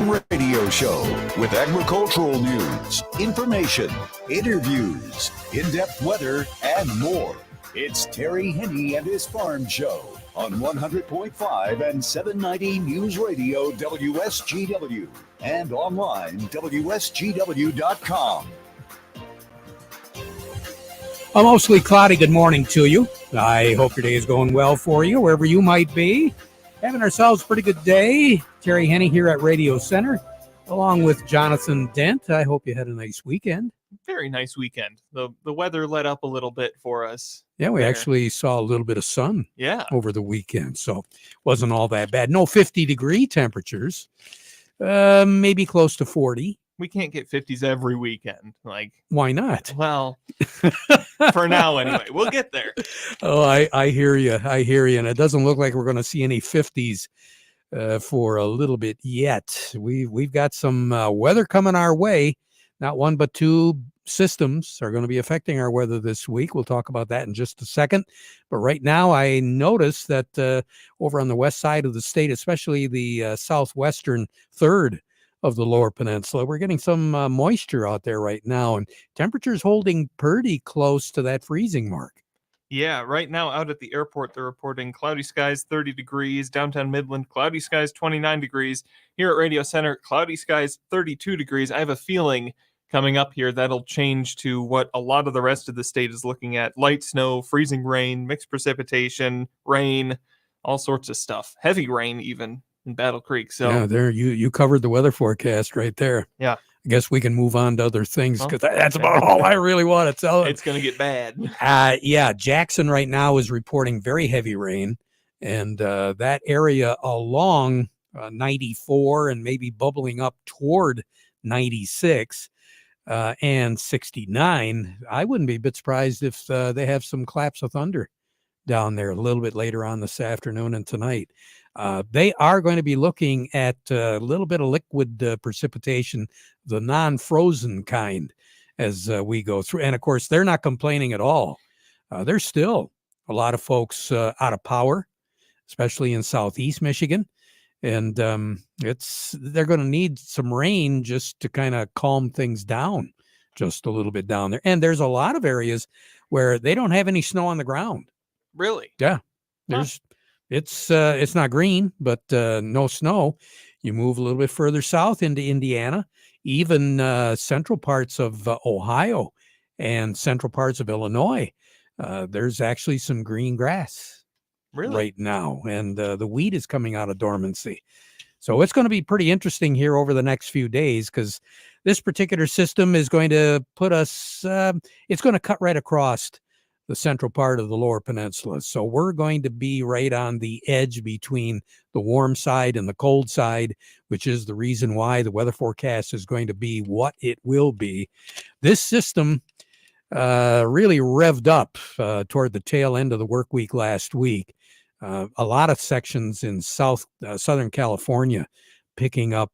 Farm Radio Show with agricultural news, information, interviews, in-depth weather, and more. It's Terry Henne and his Farm Show on 100.5 and 790 News Radio WSGW and online WSGW.com. A mostly cloudy good morning to you. I hope your day is going well for you, wherever you might be. Having ourselves a pretty good day. Terry Henne here at Radio Center, along with Jonathan Dent. I hope you had a nice weekend. Very nice weekend. The weather let up a little bit for us. Yeah, we actually saw a little bit of sun over the weekend, so wasn't all that bad. No 50-degree temperatures, maybe close to 40. We can't get 50s every weekend. Why not? Well, for now anyway. We'll get there. Oh, I hear you. And it doesn't look like we're going to see any 50s for a little bit yet. We've got some weather coming our way. Not one, but two systems are going to be affecting our weather this week. We'll talk about that in just a second. But right now, I noticed that over on the west side of the state, especially the southwestern third of the lower peninsula, we're getting some moisture out there right now, and temperatures holding pretty close to that freezing mark. Yeah, right now out at the airport, they're reporting cloudy skies, 30 degrees. Downtown Midland, cloudy skies, 29 degrees. Here at Radio Center, cloudy skies, 32 degrees. I have a feeling coming up here that'll change to what a lot of the rest of the state is looking at. Light snow, freezing rain, mixed precipitation, rain, all sorts of stuff. Heavy rain even in Battle Creek. So yeah, there you covered the weather forecast right there. Yeah. I guess we can move on to other things because that's about all I really want to tell you. It's going to get bad. Yeah, Jackson right now is reporting very heavy rain, and that area along 94 and maybe bubbling up toward 96 and 69. I wouldn't be a bit surprised if they have some claps of thunder down there a little bit later on this afternoon and tonight. They are going to be looking at a little bit of liquid precipitation, the non-frozen kind, as we go through. And, of course, they're not complaining at all. There's still a lot of folks out of power, especially in southeast Michigan. And they're going to need some rain just to kind of calm things down just a little bit down there. And there's a lot of areas where they don't have any snow on the ground. Really? Yeah. It's not green, but no snow. You move a little bit further south into Indiana, even central parts of Ohio and central parts of Illinois. There's actually some green grass right now, and the wheat is coming out of dormancy. So it's going to be pretty interesting here over the next few days because this particular system is going to put us, it's going to cut right across the central part of the lower peninsula. So we're going to be right on the edge between the warm side and the cold side, which is the reason why the weather forecast is going to be what it will be. This system really revved up toward the tail end of the work week last week. A lot of sections in Southern California picking up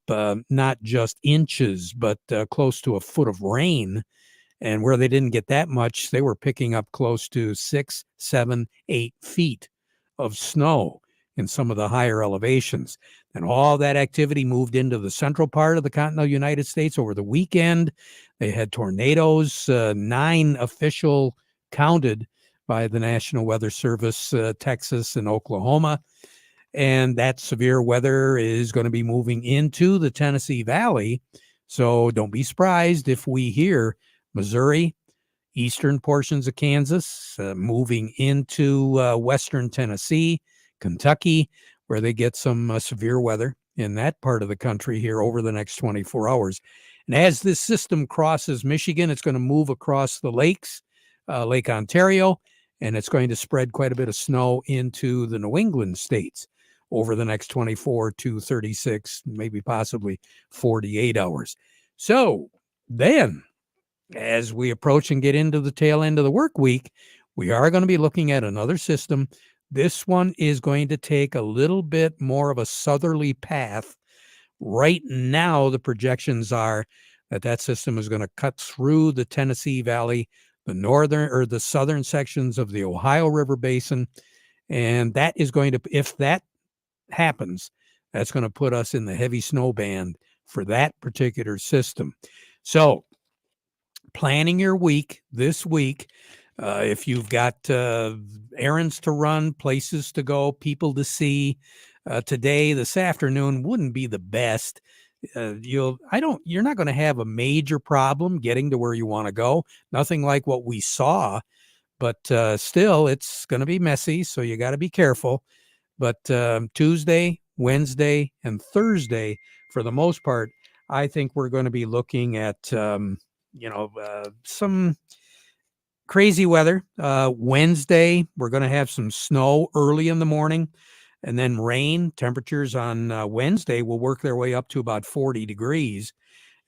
not just inches, but close to a foot of rain. And where they didn't get that much, they were picking up close to 6, 7, 8 feet of snow in some of the higher elevations. And all that activity moved into the central part of the continental United States over the weekend. They had tornadoes, 9 official counted by the National Weather Service, Texas and Oklahoma. And that severe weather is going to be moving into the Tennessee Valley. So don't be surprised if we hear Missouri, eastern portions of Kansas, moving into western Tennessee, Kentucky, where they get some severe weather in that part of the country here over the next 24 hours. And as this system crosses Michigan, it's going to move across the lakes, Lake Ontario, and it's going to spread quite a bit of snow into the New England states over the next 24 to 36, maybe possibly 48 hours. So then, as we approach and get into the tail end of the work week, we are going to be looking at another system. This one is going to take a little bit more of a southerly path. Right now, the projections are that system is going to cut through the Tennessee Valley, the northern or the southern sections of the Ohio River Basin. And that is going to, if that happens, that's going to put us in the heavy snow band for that particular system. So planning your week this week, if you've got errands to run, places to go, people to see, today, this afternoon wouldn't be the best. You're not going to have a major problem getting to where you want to go. Nothing like what we saw, but still, it's going to be messy. So you got to be careful. But Tuesday, Wednesday, and Thursday, for the most part, I think we're going to be looking at some crazy weather. Wednesday, we're going to have some snow early in the morning, and then rain. Temperatures on Wednesday will work their way up to about 40 degrees.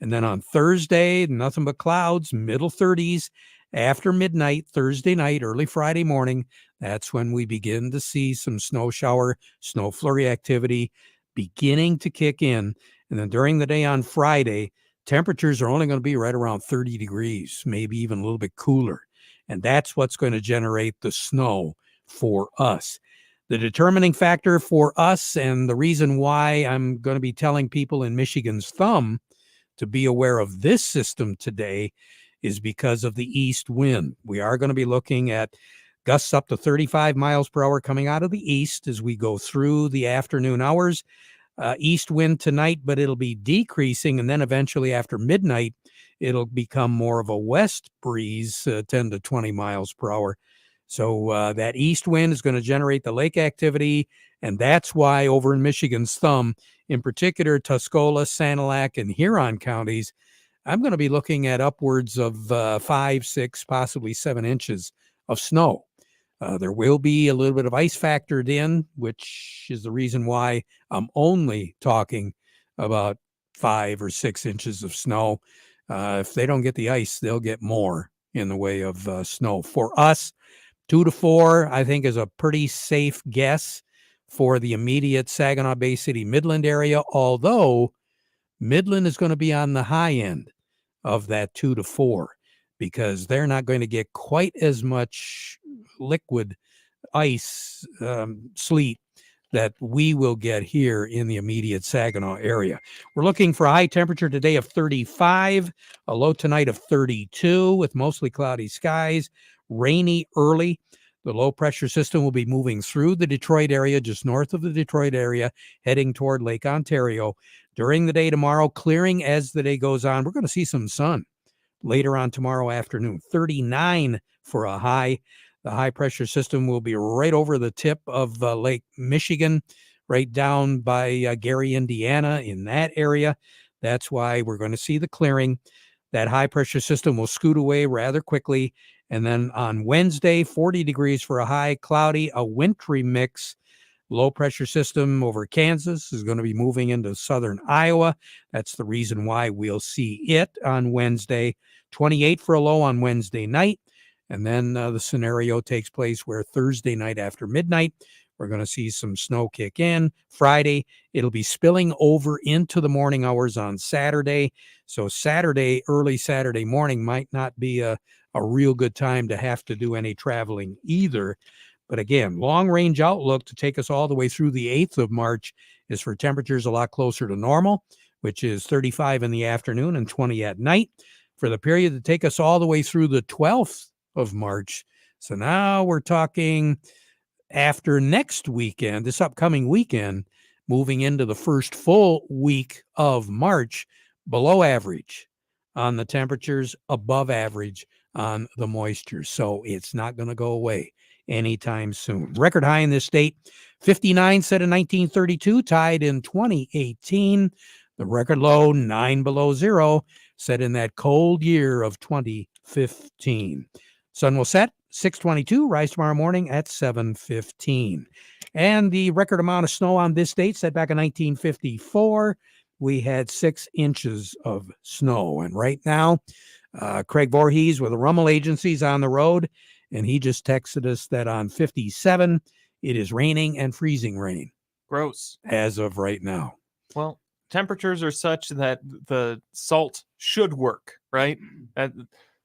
And then on Thursday, nothing but clouds, middle 30s. After midnight, Thursday night, early Friday morning, that's when we begin to see some snow shower, snow flurry activity beginning to kick in. And then during the day on Friday, temperatures are only going to be right around 30 degrees, maybe even a little bit cooler. And that's what's going to generate the snow for us. The determining factor for us, and the reason why I'm going to be telling people in Michigan's Thumb to be aware of this system today, is because of the east wind. We are going to be looking at gusts up to 35 miles per hour coming out of the east as we go through the afternoon hours. East wind tonight, but it'll be decreasing. And then eventually after midnight, it'll become more of a west breeze, 10 to 20 miles per hour. So that east wind is going to generate the lake activity. And that's why over in Michigan's Thumb, in particular, Tuscola, Sanilac, and Huron counties, I'm going to be looking at upwards of 5, 6, possibly 7 inches of snow. There will be a little bit of ice factored in, which is the reason why I'm only talking about 5 or 6 inches of snow. If they don't get the ice, they'll get more in the way of snow. For us, 2 to 4, I think, is a pretty safe guess for the immediate Saginaw Bay City Midland area, although Midland is going to be on the high end of that 2 to 4 because they're not going to get quite as much liquid ice, sleet that we will get here in the immediate Saginaw area. We're looking for a high temperature today of 35, a low tonight of 32 with mostly cloudy skies, rainy early. The low pressure system will be moving through the Detroit area, just north of the Detroit area, heading toward Lake Ontario. During the day tomorrow, clearing as the day goes on. We're going to see some sun later on tomorrow afternoon. 39 for a high. The high pressure system will be right over the tip of Lake Michigan, right down by Gary, Indiana, in that area. That's why we're going to see the clearing. That high pressure system will scoot away rather quickly. And then on Wednesday, 40 degrees for a high, cloudy, a wintry mix. Low pressure system over Kansas is going to be moving into southern Iowa. That's the reason why we'll see it on Wednesday. 28 for a low on Wednesday night. And then the scenario takes place where Thursday night after midnight, we're going to see some snow kick in. Friday, it'll be spilling over into the morning hours on Saturday. So Saturday, early Saturday morning might not be a real good time to have to do any traveling either. But again, long range outlook to take us all the way through the 8th of March is for temperatures a lot closer to normal, which is 35 in the afternoon and 20 at night. For the period to take us all the way through the 12th of March. So now we're talking after next weekend, this upcoming weekend, moving into the first full week of March, below average on the temperatures, above average on the moisture. So it's not going to go away anytime soon. Record high in this state, 59 set in 1932, tied in 2018. The record low, 9 below zero, set in that cold year of 2015. Sun will set 6:22, rise tomorrow morning at 7:15. And the record amount of snow on this date, set back in 1954, we had 6 inches of snow. And right now, Craig Voorhees with the Rummel Agency's on the road, and he just texted us that on 57, it is raining and freezing rain. Gross. As of right now. Well, temperatures are such that the salt should work, right?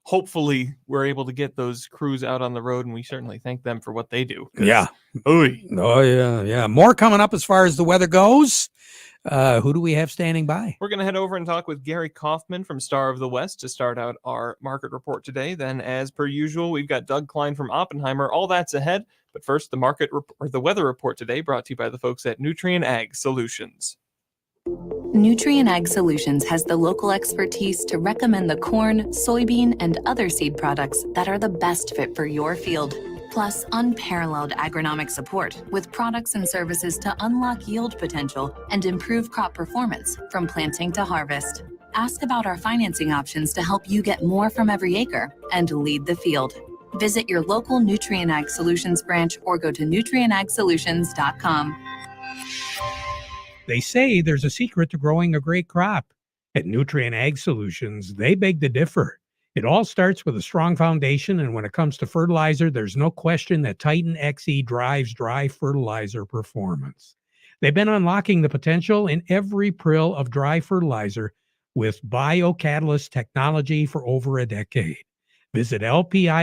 hopefully we're able to get those crews out on the road, and we certainly thank them for what they do. Yeah. Oy. Oh, yeah. More coming up as far as the weather goes. Who do we have standing by? We're going to head over and talk with Gary Kaufman from Star of the West to start out our market report today. Then, as per usual, we've got Doug Klein from Oppenheimer. All that's ahead. But first, the weather report today brought to you by the folks at Nutrien Ag Solutions. Nutrien Ag Solutions has the local expertise to recommend the corn, soybean, and other seed products that are the best fit for your field. Plus, unparalleled agronomic support with products and services to unlock yield potential and improve crop performance from planting to harvest. Ask about our financing options to help you get more from every acre and lead the field. Visit your local Nutrien Ag Solutions branch or go to nutrienagsolutions.com. They say there's a secret to growing a great crop. At Nutrien Ag Solutions, they beg to differ. It all starts with a strong foundation, and when it comes to fertilizer, there's no question that Titan XE drives dry fertilizer performance. They've been unlocking the potential in every prill of dry fertilizer with biocatalyst technology for over a decade. Visit lpi.ag/Titan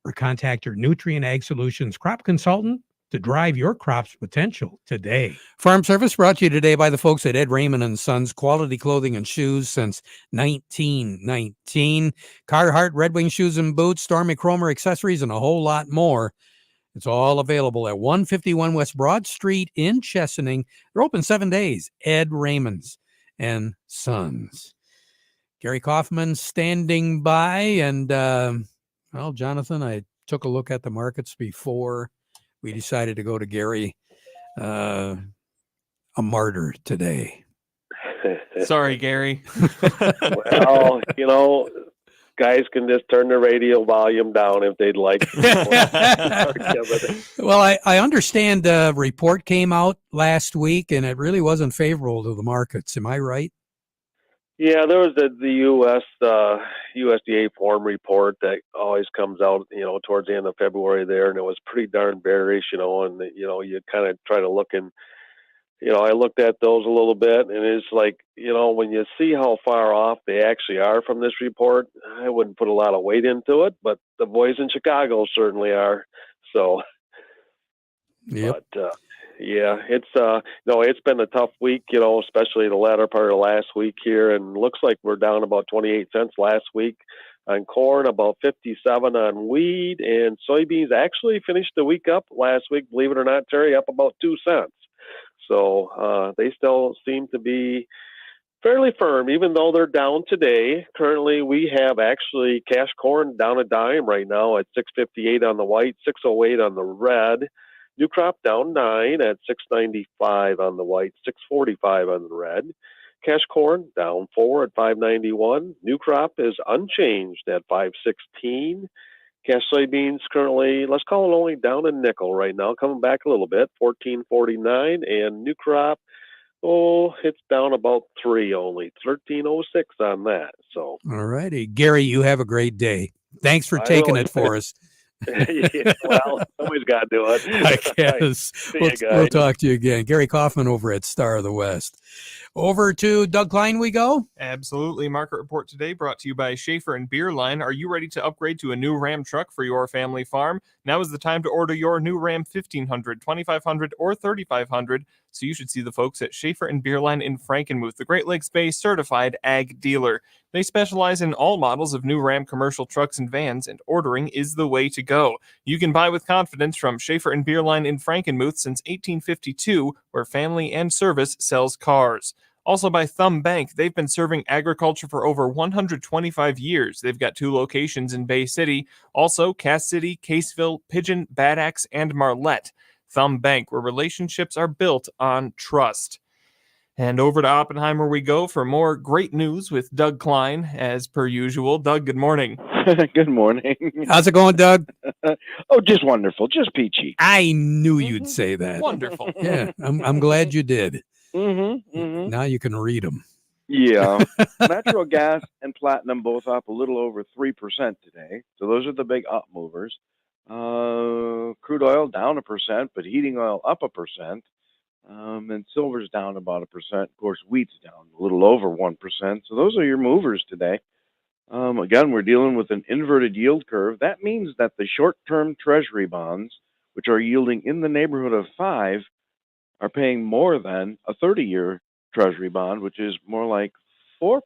or contact your Nutrien Ag Solutions crop consultant to drive your crop's potential today. Farm Service brought to you today by the folks at Ed Raymond and Sons, quality clothing and shoes since 1919. Carhartt, Red Wing shoes and boots, Stormy Cromer accessories, and a whole lot more. It's all available at 151 West Broad Street in Chesaning. They're open 7 days. Ed Raymond's and Sons. Gary Kaufman standing by. And, well, Jonathan, I took a look at the markets before we decided to go to Gary, a martyr today. Sorry, Gary. Well, guys can just turn the radio volume down if they'd like. Well, I understand a report came out last week, and it really wasn't favorable to the markets. Am I right? Yeah, there was the USDA farm report that always comes out, towards the end of February there, and it was pretty darn bearish, and you kind of try to look and, I looked at those a little bit, and it's like, when you see how far off they actually are from this report, I wouldn't put a lot of weight into it, but the boys in Chicago certainly are. So, yep. But, yeah, it's been a tough week, especially the latter part of last week here, and looks like we're down about 28 cents last week on corn, about 57 on wheat, and soybeans actually finished the week up last week, believe it or not, Terry, up about 2 cents. So they still seem to be fairly firm, even though they're down today. Currently, we have actually cash corn down a dime right now at 6.58 on the white, 6.08 on the red. New crop down 9 at 6.95 on the white, 6.45 on the red. Cash corn down 4 at 5.91. New crop is unchanged at 5.16. Cash soybeans currently, let's call it only down a nickel right now, coming back a little bit, 14.49. And new crop, it's down about 3 only, 13.06 on that. So, all righty. Gary, you have a great day. Thanks for taking it for us. Yeah, well, somebody's got to do it. I guess. We'll talk to you again. Gary Kaufman over at Star of the West. Over to Doug Klein we go. Absolutely. Market report today brought to you by Schaefer and Beerline. Are you ready to upgrade to a new Ram truck for your family farm? Now is the time to order your new Ram 1500, 2500, or 3500. So you should see the folks at Schaefer and Beerline in Frankenmuth, the Great Lakes Bay certified ag dealer. They specialize in all models of new Ram commercial trucks and vans, and ordering is the way to go. You can buy with confidence from Schaefer and Beerline in Frankenmuth since 1852, where family and service sells cars. Also by Thumb Bank, they've been serving agriculture for over 125 years. They've got 2 locations in Bay City, also Cass City, Caseville, Pigeon, Bad Axe, and Marlette. Thumb Bank, where relationships are built on trust. And over to Oppenheimer we go for more great news with Doug Klein, as per usual. Doug, good morning. Good morning. How's it going, Doug? Oh, just wonderful. Just peachy. I knew you'd say that. Wonderful. Yeah, I'm glad you did. Mm-hmm, mm-hmm. Now you can read them. Yeah. Natural gas and platinum both up a little over 3% today. So those are the big up movers. Crude oil down 1%, but heating oil up 1%. And silver's down about 1%. Of course, wheat's down a little over 1%. So those are your movers today. Again, we're dealing with an inverted yield curve. That means that the short-term Treasury bonds, which are yielding in the neighborhood of 5, are paying more than a 30-year Treasury bond, which is more like 4%.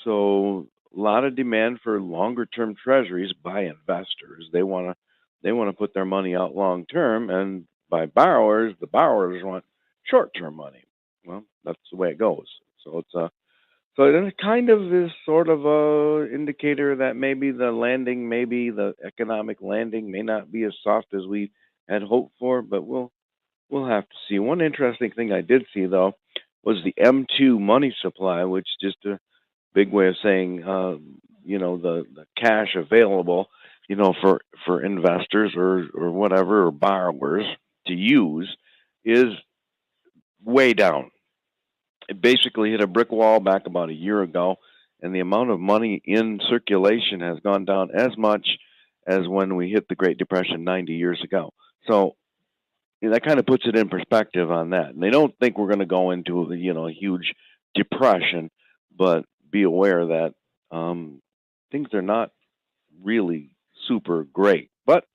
So a lot of demand for longer-term Treasuries by investors. They want to put their money out long-term, and by borrowers, the borrowers want short-term money. Well, that's the way it goes. So it kind of is sort of a indicator that maybe the economic landing may not be as soft as we had hoped for, but we'll have to see. One interesting thing I did see though was the M2 money supply, which just a big way of saying the cash available, for investors or whatever, or borrowers to use, is way down. It basically hit a brick wall back about a year ago, and the amount of money in circulation has gone down as much as when we hit the Great Depression 90 years ago. So that kind of puts it in perspective on that. And they don't think we're going to go into a huge depression, but be aware that things are not really super great. But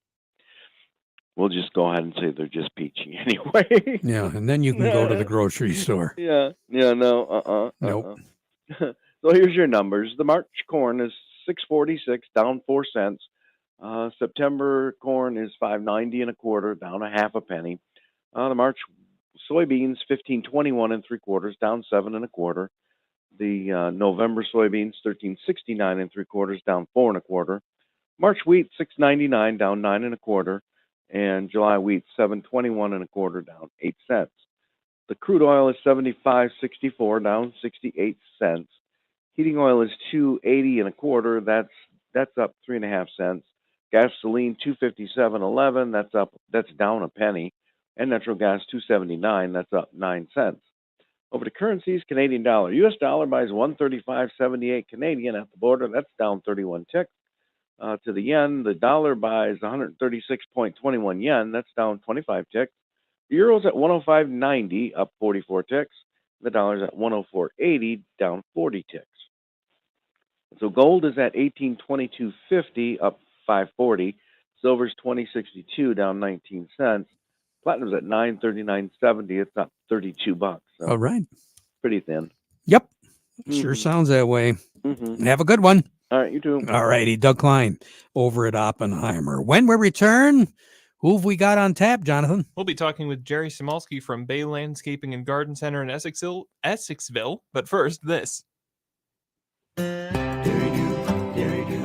we'll just go ahead and say they're just peachy anyway. Yeah, and then you can go to the grocery store. No. Nope. So here's your numbers. The March corn is $6.46, down 4 cents. September corn is $5.90 and a quarter, down a half a penny. The March soybeans $15.21 3/4, down 7 1/4. The November soybeans $13.69 3/4, down 4 1/4. March wheat $6.99, down 9 1/4. And July wheat $7.21 1/4, down 8 cents. The crude oil is $75.64, down 68 cents. Heating oil is $2.80 1/4. That's up 3.5 cents. Gasoline $2.57.11. That's down a penny. And natural gas $2.79. That's up 9 cents. Over to currencies, Canadian dollar. U.S. dollar buys 135.78 Canadian at the border. That's down 31 ticks. To the yen, the dollar buys 136.21 yen. That's down 25 ticks. The euro's at 105.90, up 44 ticks. The dollar's at 104.80, down 40 ticks. So gold is at 1822.50, up 540. Silver's 2062, down 19 cents. Platinum's at 939.70. It's up $32. So All right. pretty thin. Yep. Sure sounds that way. Mm-hmm. Have a good one. All right, you too. All righty. Doug Klein over at Oppenheimer. When we return, who have we got on tap, Jonathan? We'll be talking with Jerry Simalski from Bay Landscaping and Garden Center in Essexville. But first, this.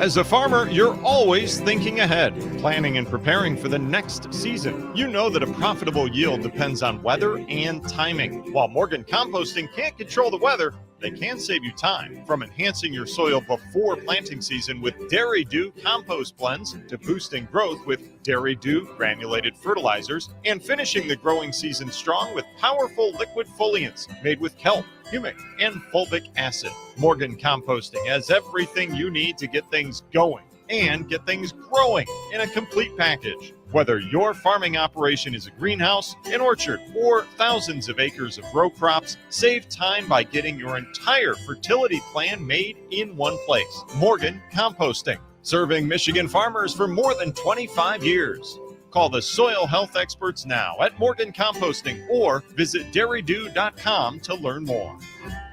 As a farmer, you're always thinking ahead, planning and preparing for the next season. You know that a profitable yield depends on weather and timing. While Morgan Composting can't control the weather, they can save you time. From enhancing your soil before planting season with Dairy Dew compost blends to boosting growth with Dairy Dew granulated fertilizers and finishing the growing season strong with powerful liquid foliants made with kelp, humic, and fulvic acid. Morgan Composting has everything you need to get things going and get things growing in a complete package. Whether your farming operation is a greenhouse, an orchard, or thousands of acres of row crops, save time by getting your entire fertility plan made in one place. Morgan Composting, serving Michigan farmers for more than 25 years. Call the soil health experts now at Morgan Composting or visit dairydew.com to learn more.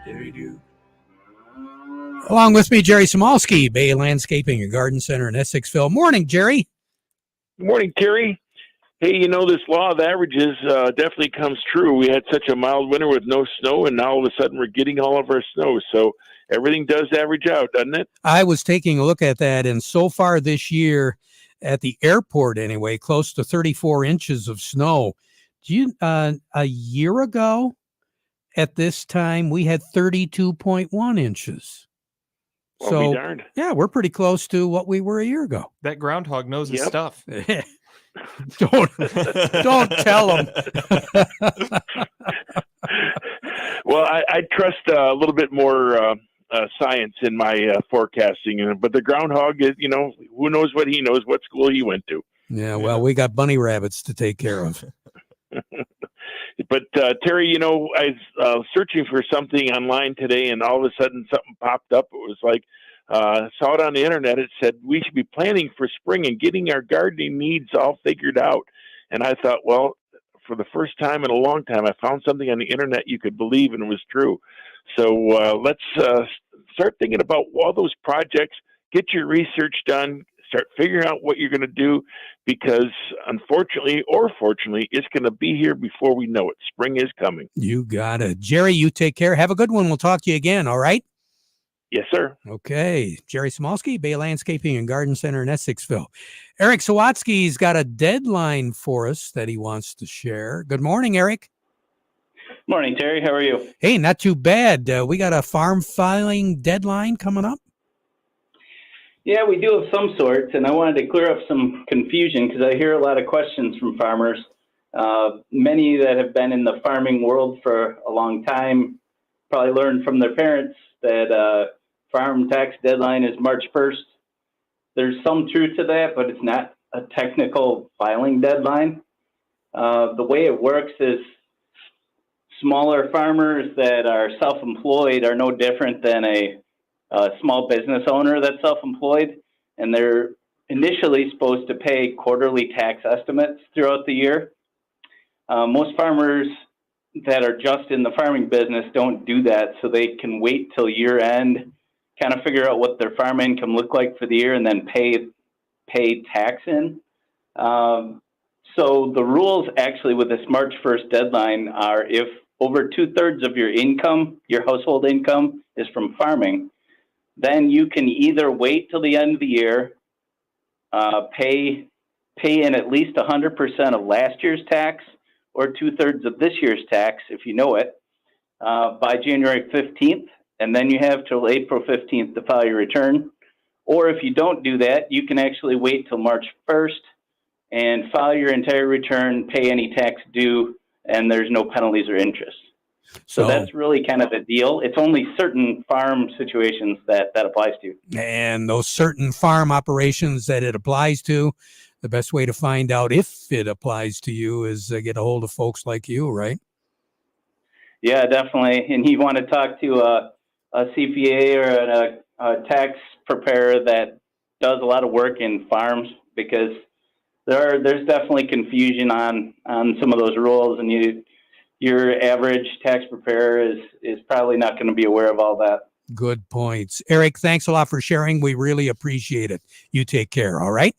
Dairy Dew. Along with me, Jerry Simalski, Bay Landscaping and Garden Center in Essexville. Morning, Jerry. Good morning, Terry. Hey, this law of averages definitely comes true. We had such a mild winter with no snow, and now all of a sudden we're getting all of our snow. So everything does average out, doesn't it? I was taking a look at that, and so far this year, at the airport anyway, close to 34 inches of snow. A year ago at this time, we had 32.1 inches. Well, So, be darned. yeah, we're pretty close to what we were a year ago. That groundhog knows his Yep. stuff. Don't tell him. Well, I trust a little bit more science in my forecasting, but the groundhog is, who knows what he knows, what school he went to. Yeah, well, we got bunny rabbits to take care of. But Terry, I was searching for something online today, and all of a sudden something popped up. It was like saw it on the internet. It said we should be planning for spring and getting our gardening needs all figured out. And I thought, well, for the first time in a long time, I found something on the internet you could believe and it was true. So let's start thinking about all those projects, get your research done, start figuring out what you're going to do, because unfortunately or fortunately, it's going to be here before we know it. Spring is coming. You got it. Jerry, you take care. Have a good one. We'll talk to you again, all right? Yes, sir. Okay. Jerry Smolsky, Bay Landscaping and Garden Center in Essexville. Eric Sawatsky's got a deadline for us that he wants to share. Good morning, Eric. Morning, Terry. How are you? Hey, not too bad. We got a farm filing deadline coming up. Yeah, we do of some sorts, and I wanted to clear up some confusion because I hear a lot of questions from farmers. Many that have been in the farming world for a long time probably learned from their parents that farm tax deadline is March 1st. There's some truth to that, but it's not a technical filing deadline. The way it works is smaller farmers that are self-employed are no different than a small business owner that's self-employed, and they're initially supposed to pay quarterly tax estimates throughout the year. Most farmers that are just in the farming business don't do that, so they can wait till year end, kind of figure out what their farm income looked like for the year, and then pay tax in. So the rules actually with this March 1st deadline are if over 2/3 of your income, your household income, is from farming, then you can either wait till the end of the year, pay in at least 100% of last year's tax, or 2/3 of this year's tax, if you know it, by January 15th, and then you have till April 15th to file your return. Or if you don't do that, you can actually wait till March 1st and file your entire return, pay any tax due, and there's no penalties or interest. So that's really kind of the deal. It's only certain farm situations that applies to. And those certain farm operations that it applies to, the best way to find out if it applies to you is get a hold of folks like you, right? Yeah, definitely. And you want to talk to a CPA or a tax preparer that does a lot of work in farms, because there's definitely confusion on some of those rules, and your average tax preparer is probably not going to be aware of all that. Good points. Eric, thanks a lot for sharing. We really appreciate it. You take care, all right?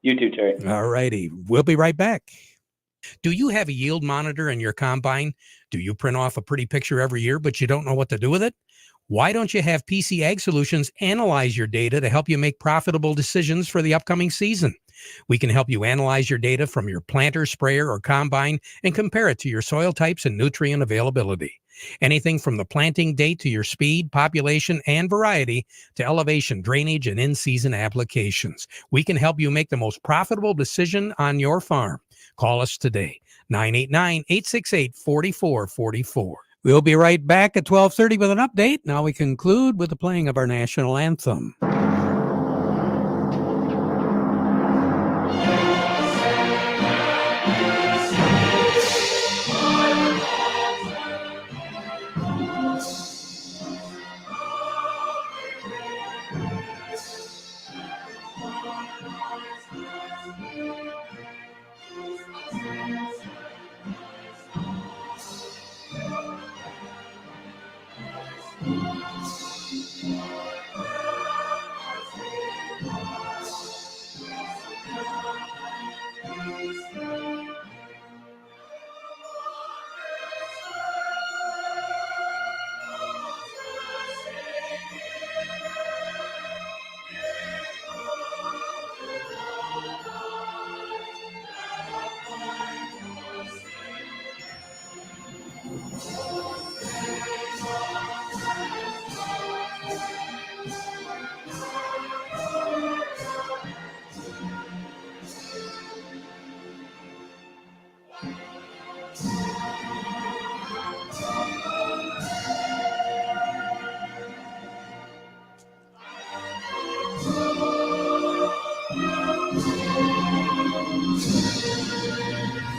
You too, Terry. All righty. We'll be right back. Do you have a yield monitor in your combine? Do you print off a pretty picture every year, but you don't know what to do with it? Why don't you have PC Ag Solutions analyze your data to help you make profitable decisions for the upcoming season? We can help you analyze your data from your planter, sprayer, or combine and compare it to your soil types and nutrient availability. Anything from the planting date to your speed, population, and variety to elevation, drainage, and in-season applications. We can help you make the most profitable decision on your farm. Call us today, 989-868-4444. We'll be right back at 12:30 with an update. Now we conclude with the playing of our national anthem.